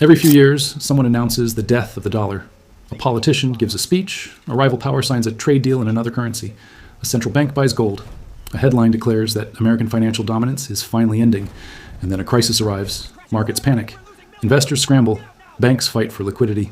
Every few years, someone announces the death of the dollar. A politician gives a speech, a rival power signs a trade deal in another currency, a central bank buys gold, a headline declares that American financial dominance is finally ending, and then a crisis arrives, markets panic, investors scramble, banks fight for liquidity.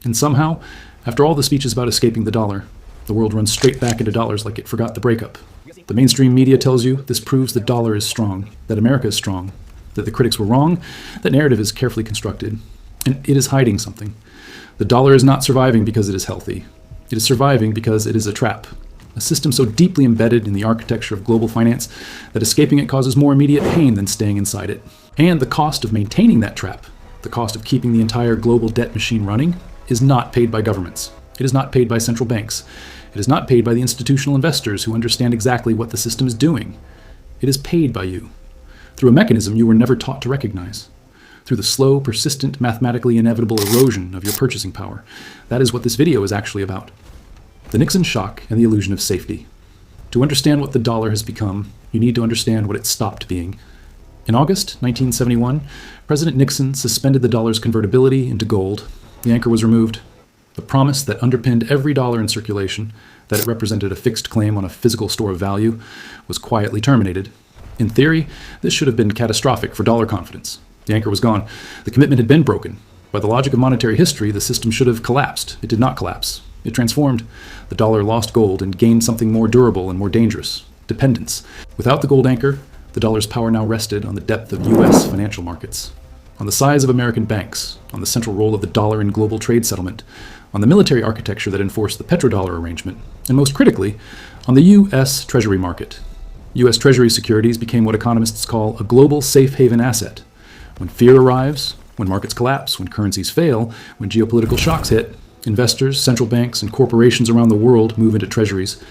And somehow, after all the speeches about escaping the dollar, the world runs straight back into dollars like it forgot the breakup. The mainstream media tells you this proves the dollar is strong, that America is strong, that the critics were wrong, that narrative is carefully constructed, and it is hiding something. The dollar is not surviving because it is healthy. It is surviving because it is a trap, a system so deeply embedded in the architecture of global finance that escaping it causes more immediate pain than staying inside it. And the cost of maintaining that trap, the cost of keeping the entire global debt machine running, is not paid by governments. It is not paid by central banks. It is not paid by the institutional investors who understand exactly what the system is doing. It is paid by you, through a mechanism you were never taught to recognize, through the slow, persistent, mathematically inevitable erosion of your purchasing power. That is what this video is actually about. The Nixon Shock and the illusion of safety. To understand what the dollar has become, you need to understand what it stopped being. In August 1971, President Nixon suspended the dollar's convertibility into gold. The anchor was removed. The promise that underpinned every dollar in circulation, that it represented a fixed claim on a physical store of value, was quietly terminated. In theory, this should have been catastrophic for dollar confidence. The anchor was gone. The commitment had been broken. By the logic of monetary history, the system should have collapsed. It did not collapse. It transformed. The dollar lost gold and gained something more durable and more dangerous: dependence. Without the gold anchor, the dollar's power now rested on the depth of U.S. financial markets, on the size of American banks, on the central role of the dollar in global trade settlement, on the military architecture that enforced the petrodollar arrangement, and most critically, on the U.S. Treasury market. U.S. Treasury securities became what economists call a global safe haven asset. When fear arrives, when markets collapse, when currencies fail, when geopolitical shocks hit, investors, central banks, and corporations around the world move into treasuries.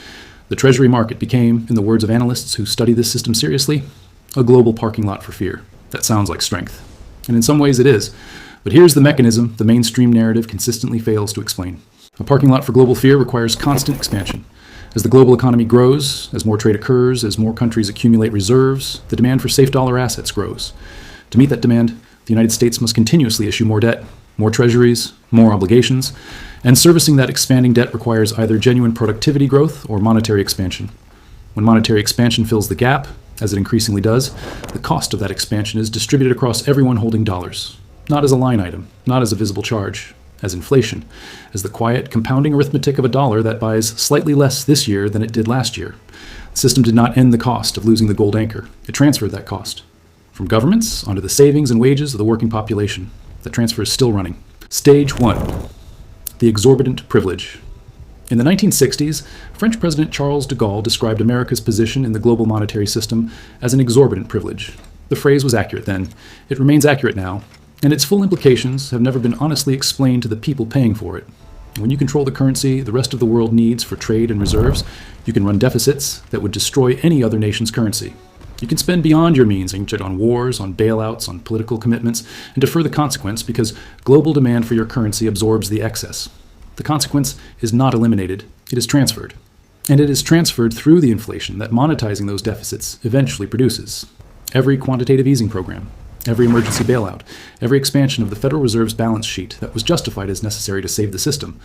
The treasury market became, in the words of analysts who study this system seriously, a global parking lot for fear. That sounds like strength. And in some ways it is. But here's the mechanism the mainstream narrative consistently fails to explain. A parking lot for global fear requires constant expansion. As the global economy grows, as more trade occurs, as more countries accumulate reserves, the demand for safe dollar assets grows. To meet that demand, the United States must continuously issue more debt, more treasuries, more obligations, and servicing that expanding debt requires either genuine productivity growth or monetary expansion. When monetary expansion fills the gap, as it increasingly does, the cost of that expansion is distributed across everyone holding dollars, not as a line item, not as a visible charge, as inflation, as the quiet compounding arithmetic of a dollar that buys slightly less this year than it did last year. The system did not end the cost of losing the gold anchor. It transferred that cost from governments onto the savings and wages of the working population. The transfer is still running. Stage 1. The exorbitant privilege. In the 1960s, French President Charles de Gaulle described America's position in the global monetary system as an exorbitant privilege. The phrase was accurate then. It remains accurate now, and its full implications have never been honestly explained to the people paying for it. When you control the currency the rest of the world needs for trade and reserves, you can run deficits that would destroy any other nation's currency. You can spend beyond your means on wars, on bailouts, on political commitments, and defer the consequence because global demand for your currency absorbs the excess. The consequence is not eliminated, it is transferred. And it is transferred through the inflation that monetizing those deficits eventually produces. Every quantitative easing program, every emergency bailout, every expansion of the Federal Reserve's balance sheet that was justified as necessary to save the system,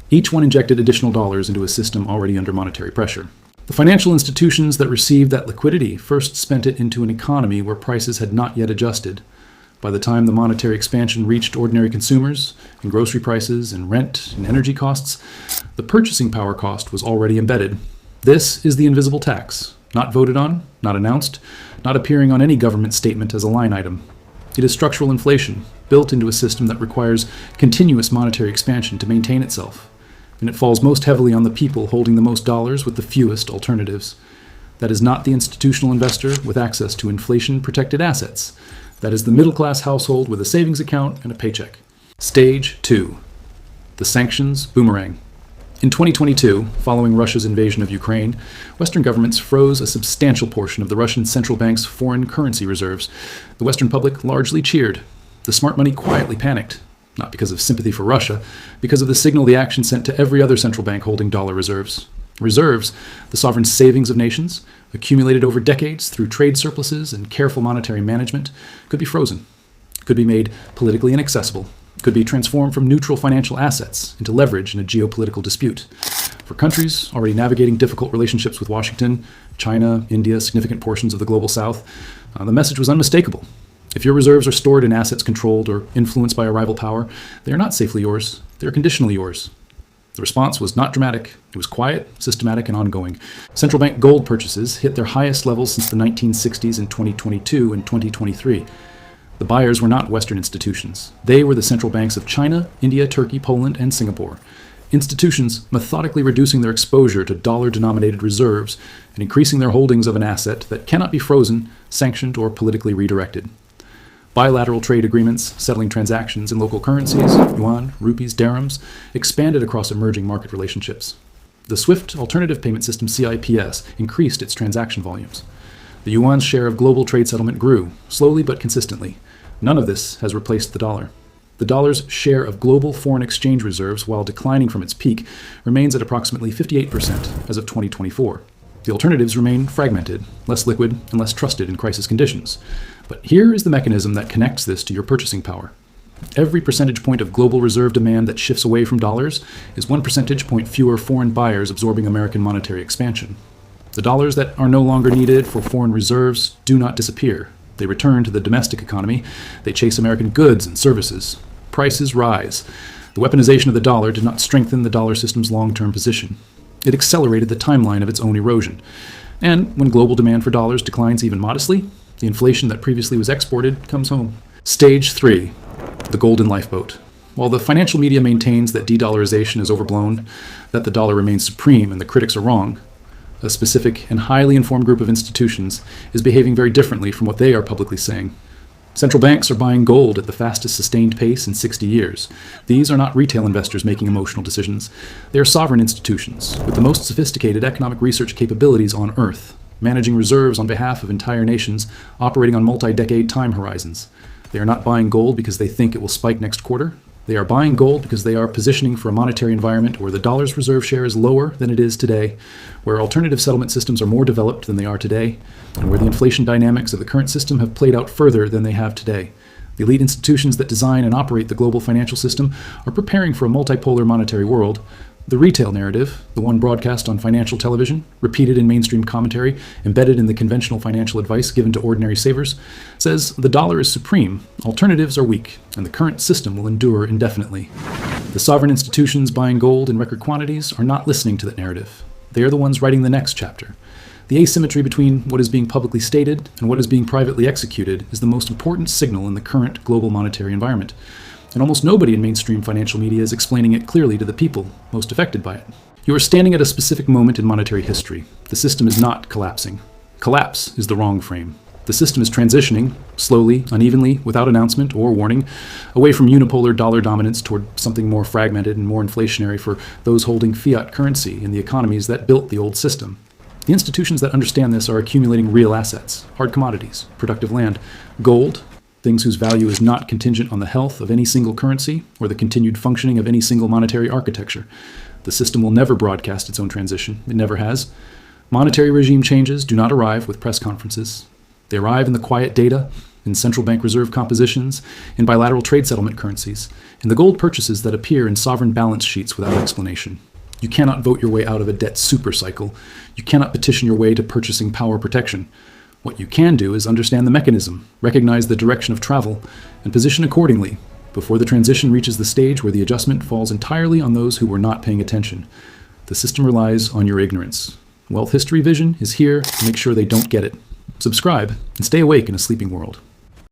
each one injected additional dollars into a system already under monetary pressure. The financial institutions that received that liquidity first spent it into an economy where prices had not yet adjusted. By the time the monetary expansion reached ordinary consumers, and grocery prices, and rent, and energy costs, the purchasing power cost was already embedded. This is the invisible tax, not voted on, not announced, not appearing on any government statement as a line item. It is structural inflation, built into a system that requires continuous monetary expansion to maintain itself. And it falls most heavily on the people holding the most dollars with the fewest alternatives. That is not the institutional investor with access to inflation-protected assets. That is the middle-class household with a savings account and a paycheck. Stage 2. The sanctions boomerang. In 2022, following Russia's invasion of Ukraine, Western governments froze a substantial portion of the Russian central bank's foreign currency reserves. The Western public largely cheered. The smart money quietly panicked. Not because of sympathy for Russia, because of the signal the action sent to every other central bank holding dollar reserves. Reserves, the sovereign savings of nations, accumulated over decades through trade surpluses and careful monetary management, could be frozen. could be made politically inaccessible, could be transformed from neutral financial assets into leverage in a geopolitical dispute. For countries already navigating difficult relationships with Washington, China, India, significant portions of the global south, the message was unmistakable. If your reserves are stored in assets controlled or influenced by a rival power, they are not safely yours, they are conditionally yours. The response was not dramatic. It was quiet, systematic, and ongoing. Central bank gold purchases hit their highest levels since the 1960s in 2022 and 2023. The buyers were not Western institutions. They were the central banks of China, India, Turkey, Poland, and Singapore. Institutions methodically reducing their exposure to dollar-denominated reserves and increasing their holdings of an asset that cannot be frozen, sanctioned, or politically redirected. Bilateral trade agreements settling transactions in local currencies, yuan, rupees, dirhams, expanded across emerging market relationships. The SWIFT Alternative Payment System CIPS increased its transaction volumes. The yuan's share of global trade settlement grew, slowly but consistently. None of this has replaced the dollar. The dollar's share of global foreign exchange reserves, while declining from its peak, remains at approximately 58% as of 2024. The alternatives remain fragmented, less liquid, and less trusted in crisis conditions. But here is the mechanism that connects this to your purchasing power. Every percentage point of global reserve demand that shifts away from dollars is 1 percentage point fewer foreign buyers absorbing American monetary expansion. The dollars that are no longer needed for foreign reserves do not disappear. They return to the domestic economy. They chase American goods and services. Prices rise. The weaponization of the dollar did not strengthen the dollar system's long-term position. It accelerated the timeline of its own erosion. And when global demand for dollars declines even modestly, the inflation that previously was exported comes home. Stage 3, the golden lifeboat. While the financial media maintains that de-dollarization is overblown, that the dollar remains supreme and the critics are wrong, a specific and highly informed group of institutions is behaving very differently from what they are publicly saying. Central banks are buying gold at the fastest sustained pace in 60 years. These are not retail investors making emotional decisions. They are sovereign institutions with the most sophisticated economic research capabilities on Earth, managing reserves on behalf of entire nations, operating on multi-decade time horizons. They are not buying gold because they think it will spike next quarter. They are buying gold because they are positioning for a monetary environment where the dollar's reserve share is lower than it is today, where alternative settlement systems are more developed than they are today, and where the inflation dynamics of the current system have played out further than they have today. The elite institutions that design and operate the global financial system are preparing for a multipolar monetary world. The retail narrative, the one broadcast on financial television, repeated in mainstream commentary, embedded in the conventional financial advice given to ordinary savers, says the dollar is supreme, alternatives are weak, and the current system will endure indefinitely. The sovereign institutions buying gold in record quantities are not listening to that narrative. They are the ones writing the next chapter. The asymmetry between what is being publicly stated and what is being privately executed is the most important signal in the current global monetary environment. And almost nobody in mainstream financial media is explaining it clearly to the people most affected by it. You are standing at a specific moment in monetary history. The system is not collapsing. Collapse is the wrong frame. The system is transitioning, slowly, unevenly, without announcement or warning, away from unipolar dollar dominance toward something more fragmented and more inflationary for those holding fiat currency in the economies that built the old system. The institutions that understand this are accumulating real assets, hard commodities, productive land, gold, things whose value is not contingent on the health of any single currency or the continued functioning of any single monetary architecture. The system will never broadcast its own transition. It never has. Monetary regime changes do not arrive with press conferences. They arrive in the quiet data, in central bank reserve compositions, in bilateral trade settlement currencies, in the gold purchases that appear in sovereign balance sheets without explanation. You cannot vote your way out of a debt supercycle. You cannot petition your way to purchasing power protection. What you can do is understand the mechanism, recognize the direction of travel, and position accordingly before the transition reaches the stage where the adjustment falls entirely on those who were not paying attention. The system relies on your ignorance. Wealth History Vision is here to make sure they don't get it. Subscribe and stay awake in a sleeping world.